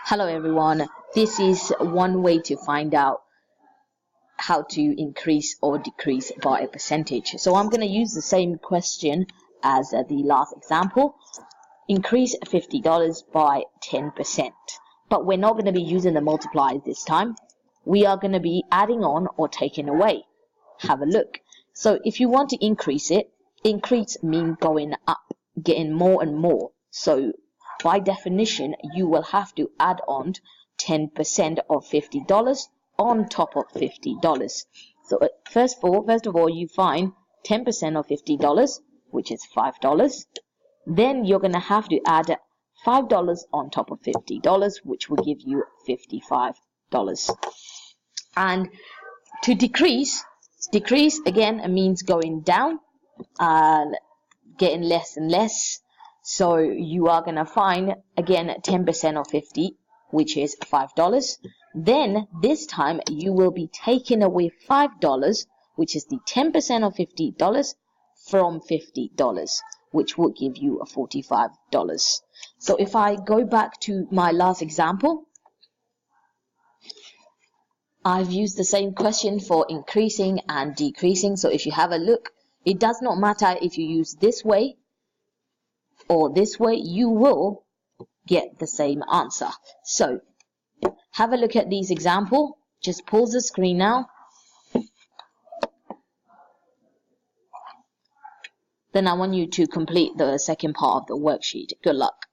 Hello everyone, this is one way to find out how to increase or decrease by a percentage. So I'm going to use the same question as the last example. Increase $50 by 10%. But we're not going to be using the multiplier this time. We are going to be adding on or taking away. Have a look. So if you want to increase it, increase means going up, getting more and more. So by definition, you will have to add on 10% of $50 on top of $50. So first of all, you find 10% of $50, which is $5. Then you're going to have to add $5 on top of $50, which will give you $55. And to decrease again means going down, getting less and less. So you are going to find again 10% of 50, which is $5. Then this time you will be taking away $5, which is the 10% of $50 from $50, which will give you $45. So if I go back to my last example, I've used the same question for increasing and decreasing. So if you have a look, it does not matter if you use this way or this way, you will get the same answer. So have a look at these examples. Just pause the screen now. Then I want you to complete the second part of the worksheet. Good luck.